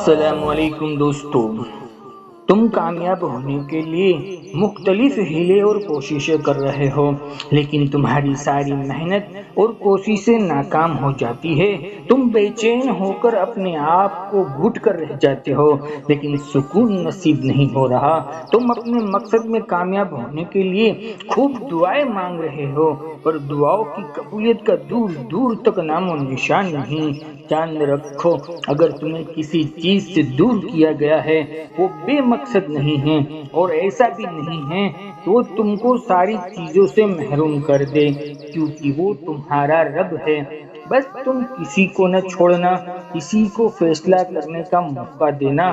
السلام علیکم دوستو، تم کامیاب ہونے کے لیے مختلف ہیلے اور کوششیں کر رہے ہو، لیکن تمہاری ساری محنت اور کوششیں ناکام ہو جاتی ہے۔ تم بے چین ہو کر اپنے آپ کو گھٹ کر رہ جاتے ہو، لیکن سکون نصیب نہیں ہو رہا۔ تم اپنے مقصد میں کامیاب ہونے کے لیے خوب دعائیں مانگ رہے ہو، پر دعاؤں کی قبولیت کا دور دور تک نام و نشان نہیں۔ جان رکھو، اگر تمہیں کسی چیز سے دور کیا گیا ہے وہ بے مقصد نہیں ہے، اور ایسا بھی نہیں ہے کہ وہ تم کو ساری چیزوں سے محروم کر دے، کیونکہ وہ تمہارا رب ہے۔ بس تم کسی کو نہ چھوڑنا، کسی کو فیصلہ کرنے کا موقع دینا،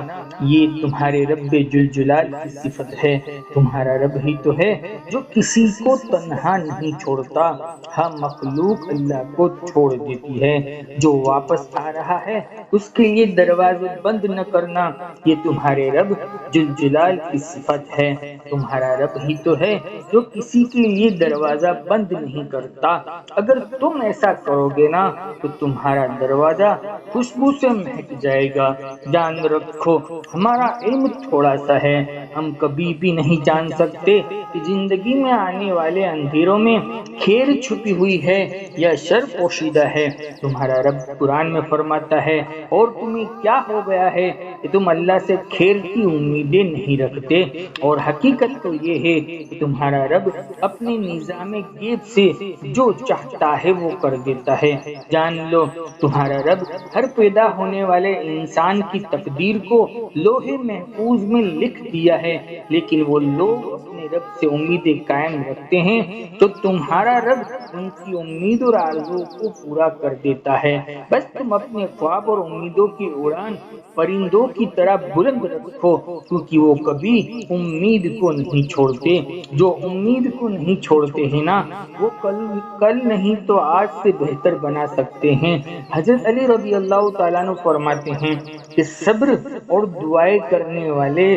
یہ تمہارے رب ذوالجلال کی صفت ہے۔ تمہارا رب ہی تو ہے جو کسی کو تنہا نہیں چھوڑتا، ہاں مخلوق اللہ کو چھوڑ دیتی ہے۔ جو واپس آ رہا ہے اس کے لیے دروازے بند نہ کرنا، یہ تمہارے رب ذوالجلال کی صفت ہے۔ تمہارا رب ہی تو ہے جو کسی کے لیے دروازہ بند نہیں کرتا۔ اگر تم ایسا کرو گے نا تو تمہارا دروازہ خوشبو سے مہک جائے گا۔ جان رکھو، ہمارا علم تھوڑا سا ہے، ہم کبھی بھی نہیں جان سکتے کہ زندگی میں آنے والے اندھیروں میں خیر چھپی ہوئی ہے یا شر پوشیدہ ہے۔ تمہارا رب قرآن میں فرماتا ہے، اور تمہیں کیا ہو گیا ہے کہ تم اللہ سے خیر کی امیدیں نہیں رکھتے، اور حقیقت تو یہ ہے کہ تمہارا رب اپنے نظام غیب سے جو چاہتا ہے وہ کر دیتا ہے۔ جان لو، تمہارا رب ہر پیدا ہونے والے انسان کی تقدیر کو لوح محفوظ میں لکھ دیا ہے، لیکن وہ لوگ اپنے رب سے امیدیں قائم رکھتے ہیں تو تمہارا رب ان کی امید اور آرزو کو پورا کر دیتا ہے۔ بس تم اپنے خواب اور امیدوں کی اڑان پرندوں کی طرح بلند رکھو، کیونکہ وہ کبھی امید کو نہیں چھوڑتے۔ جو امید کو نہیں چھوڑتے ہیں نا، وہ کل نہیں تو آج سے بہتر بنا سکتے ہیں۔ حضرت علی رضی اللہ تعالیٰ عنہ فرماتے ہیں کہ صبر اور دعائیں کرنے والے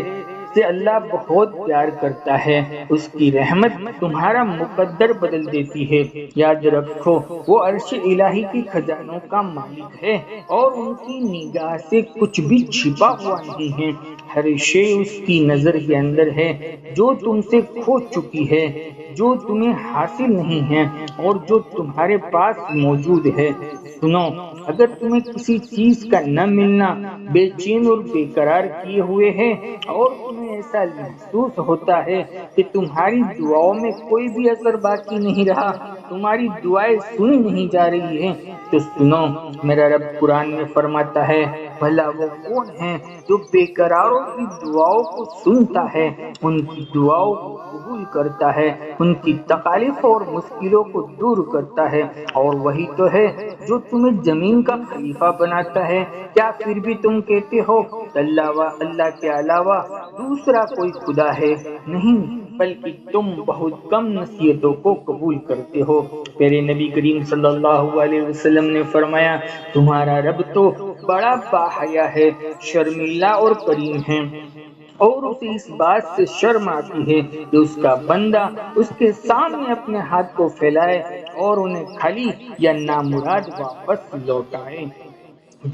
سے اللہ بہت پیار کرتا ہے، اس کی رحمت تمہارا مقدر بدل دیتی ہے۔ یاد رکھو، وہ عرش الہی کے خزانوں کا مالک ہے، اور ان کی نگاہ سے کچھ بھی چھپا ہوا نہیں ہے۔ ہر شے اس کی نظر کے اندر ہے، جو تم سے کھو چکی ہے، جو تمہیں حاصل نہیں ہے، اور جو تمہارے پاس موجود ہے۔ سنو، اگر تمہیں کسی چیز کا نہ ملنا بے چین اور بے قرار کیے ہوئے ہے، اور تمہیں ایسا محسوس ہوتا ہے کہ تمہاری دعاؤں میں کوئی بھی اثر باقی نہیں رہا، تمہاری دعائیں سنی نہیں جا رہی ہیں، تو سنو، میرا رب قرآن میں فرماتا ہے، بھلا وہ کون ہے جو بے قراروں کی دعاؤں کو سنتا ہے، ان کی دعاؤں کو قبول کرتا ہے، ان کی تکالیف اور مشکلوں کو دور کرتا ہے، اور وہی تو ہے جو تمہیں زمین کا خلیفہ بناتا ہے۔ کیا پھر بھی تم کہتے ہو اللہ کے علاوہ دوسرا کوئی خدا ہے؟ نہیں، بلکہ تم بہت کم نصیحتوں کو قبول کرتے ہو۔ پیارے نبی کریم صلی اللہ علیہ وسلم نے فرمایا، تمہارا رب تو بڑا باحیا ہے، شرمیلا اور کریم ہے، اور اسے اس بات سے شرم آتی ہے کہ اس کا بندہ اس کے سامنے اپنے ہاتھ کو پھیلائے اور انہیں خالی یا نامراد واپس لوٹائے۔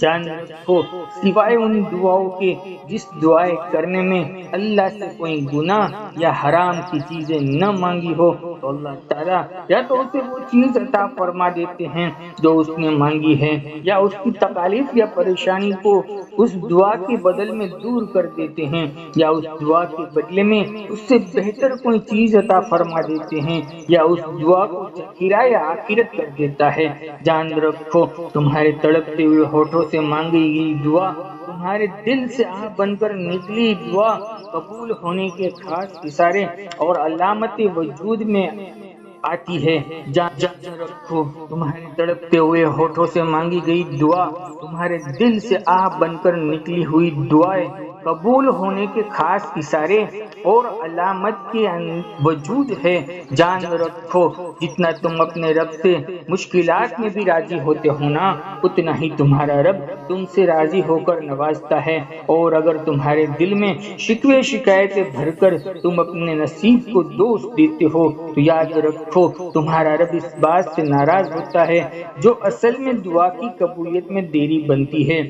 جان رکھو، سوائے ان دعاؤں کے جس دعائیں کرنے میں اللہ سے کوئی گناہ یا حرام کی چیزیں نہ مانگی ہو، تو اللہ تعالیٰ یا تو اسے وہ چیز عطا فرما دیتے ہیں جو اس نے مانگی ہے، یا اس کی تکالیف یا پریشانی کو اس دعا کے بدل میں دور کر دیتے ہیں، یا اس دعا کے بدلے میں اس سے بہتر کوئی چیز عطا فرما دیتے ہیں، یا اس دعا کو ذخیرہ یا آخرت کر دیتا ہے۔ جان رکھو، تمہارے تڑپتے ہوئے ہونٹوں سے مانگی گئی دعا، تمہارے دل سے آہ بن کر نکلی دعا قبول ہونے کے خاص اشارے اور علامت وجود میں آتی ہے۔ جان رکھو، تمہارے تڑپتے ہوئے ہونٹوں سے مانگی گئی دعا، تمہارے دل سے آہ بن کر نکلی ہوئی دعائیں قبول ہونے کے خاص اشارے اور علامت کے وجود ہے۔ جان رکھو، جتنا تم اپنے رب سے مشکلات میں بھی راضی ہوتے ہو نا، اتنا ہی تمہارا رب تم سے راضی ہو کر نوازتا ہے، اور اگر تمہارے دل میں شکوے شکایتیں بھر کر تم اپنے نصیب کو دوش دیتے ہو، تو یاد رکھو، تمہارا رب اس بات سے ناراض ہوتا ہے جو اصل میں دعا کی قبولیت میں دیری بنتی ہے۔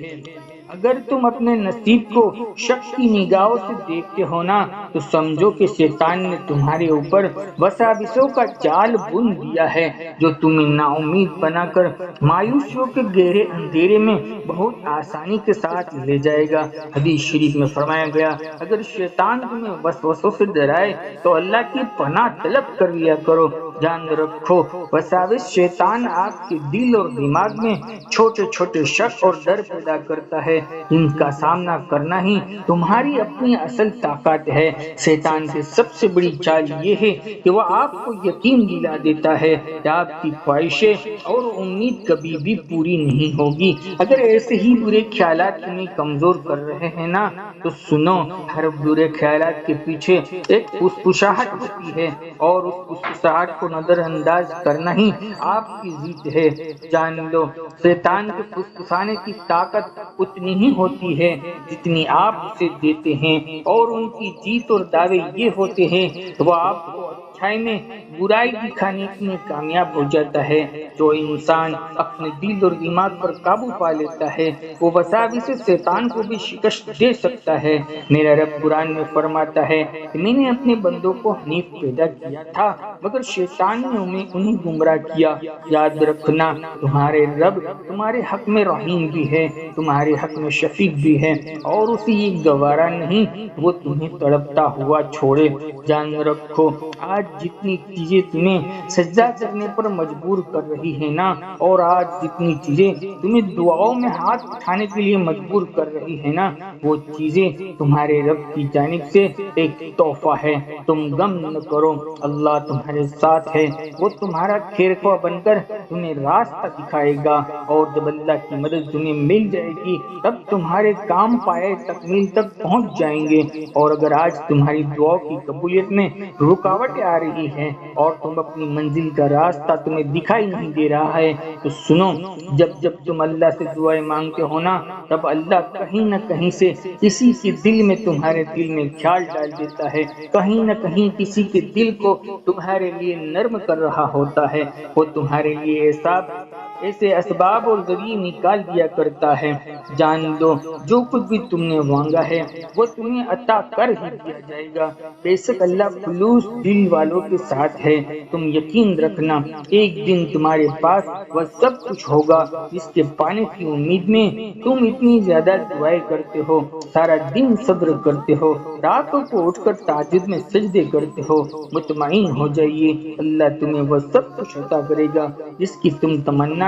اگر تم اپنے نصیب کو شک کی نگاہوں سے دیکھتے ہو نا تو سمجھو کہ شیطان نے تمہارے اوپر وساوسوں کا جال بن دیا ہے جو تمہیں نا امید بنا کر مایوسیوں کے گہرے اندھیرے میں بہت آسانی کے ساتھ لے جائے گا۔ حدیث شریف میں فرمایا گیا اگر شیطان تمہیں وسوسوں سے ڈرائے تو اللہ کی پناہ طلب کر لیا کرو۔ جان رکھو وساوس شیطان آپ کے دل اور دماغ میں چھوٹے چھوٹے شک اور ڈر پیدا کرتا ہے، ان کا سامنا کرنا ہی تمہاری اپنی اصل طاقت ہے۔ شیطان کی سب سے بڑی چال یہ ہے کہ وہ آپ کو یقین دلا دیتا ہے کہ آپ کی خواہشیں اور امید کبھی بھی پوری نہیں ہوگی۔ اگر ایسے ہی برے خیالات تمہیں کمزور کر رہے ہیں نا تو سنو، ہر برے خیالات کے پیچھے ایک پھسپھساہٹ ہوتی ہے اور اس پھسپھساہٹ کو نظر انداز کرنا ہی آپ کی جیت ہے۔ جان لو شیطان کے پھسپھسانے کی طاقت اتنی ہی ہوتی ہے جتنی آپ اسے دیتے ہیں، اور ان کی جیت اور دعوے یہ ہوتے ہیں کہ وہ آپ کو اچھائی میں برائی دکھانے میں کامیاب ہو جاتا ہے۔ جو انسان اپنے دل اور دماغ پر قابو پا لیتا ہے وہ وساوس شیطان کو بھی شکست دے سکتا ہے۔ میرا رب قرآن میں فرماتا ہے کہ میں نے اپنے بندوں کو حنیف پیدا کیا تھا مگر شیطان نے انہیں گمراہ کیا۔ یاد رکھنا تمہارے رب تمہارے حق میں رحیم بھی ہے، تمہارے حق میں شفیق بھی ہے، اور اسے یہ گوارا نہیں وہ تمہیں تڑپتا ہوا چھوڑے۔ جان رکھو آج جتنی چیزیں تمہیں سجدہ کرنے پر مجبور کر رہی ہے نا، اور آج جتنی چیزیں تمہیں دعاؤں میں ہاتھ اٹھانے کے لیے مجبور کر رہی ہے نا، وہ چیزیں تمہارے رب کی جانب سے ایک تحفہ ہے۔ تم غم نہ کرو، اللہ تمہارے ساتھ ہے، وہ تمہارا خیر خواہ بن کر تمہیں راستہ دکھائے گا، اور جب اللہ کی مدد تمہیں مل جائے گی تب تمہارے کام پائے تکمیل تک پہنچ جائیں گے۔ اور اگر آج تمہاری دعاؤں کی قبولیت میں رکاوٹیں آ رہی ہیں اور تم اپنی منزل کا راستہ تمہیں دکھائی نہیں دے رہا ہے تو سنو، جب تم اللہ سے دعائیں مانگتے ہو نا تب اللہ کہیں نہ کہیں سے کسی کے دل میں تمہارے دل میں خیال ڈال دیتا ہے، کہیں نہ کہیں کسی کے دل کو تمہارے لیے نرم کر رہا ہوتا ہے، وہ تمہارے لیے ایسے اسباب اور ذریعے نکال دیا کرتا ہے۔ جان دو جو کچھ بھی تم نے مانگا ہے وہ تمہیں عطا کر ہی دیا جائے گا، بے شک اللہ خلوص دل والوں کے ساتھ ہے۔ تم یقین رکھنا ایک دن تمہارے پاس وہ سب کچھ ہوگا جس کے پانے کی امید میں تم اتنی زیادہ دعائیں کرتے ہو، سارا دن صبر کرتے ہو، راتوں کو اٹھ کر تہجد میں سجدے کرتے ہو۔ مطمئن ہو جائیے اللہ تمہیں وہ سب کچھ عطا کرے گا جس کی تم تمنائیں،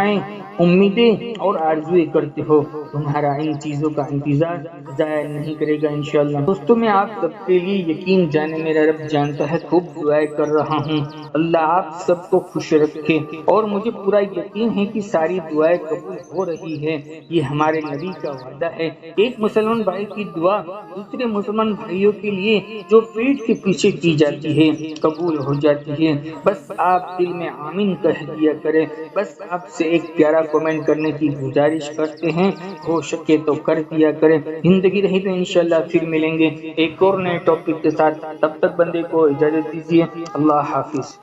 امیدیں اور آرزویں کرتے ہو۔ تمہارا ان چیزوں کا انتظار ضائع نہیں کرے گا انشاءاللہ۔ دوستوں میں آپ سب کے لیے یقین جانے میرا رب جانتا ہے خوب دعائیں کر رہا ہوں، اللہ آپ سب کو خوش رکھے، اور مجھے پورا یقین ہے کہ ساری دعائیں قبول ہو رہی ہے۔ یہ ہمارے نبی کا وعدہ ہے، ایک مسلمان بھائی کی دعا دوسرے مسلمان بھائیوں کے لیے جو پیٹ کے پیچھے کی جاتی ہے قبول ہو جاتی ہے۔ بس آپ دل میں آمین کہہ دیا کریں۔ بس آپ سے ایک پیارا کمنٹ کرنے کی گزارش کرتے ہیں، ہو سکے تو کر دیا کریں۔ زندگی رہی تو انشاءاللہ پھر ملیں گے ایک اور نئے ٹاپک کے ساتھ، تب تک بندے کو اجازت دیجیے، اللہ حافظ۔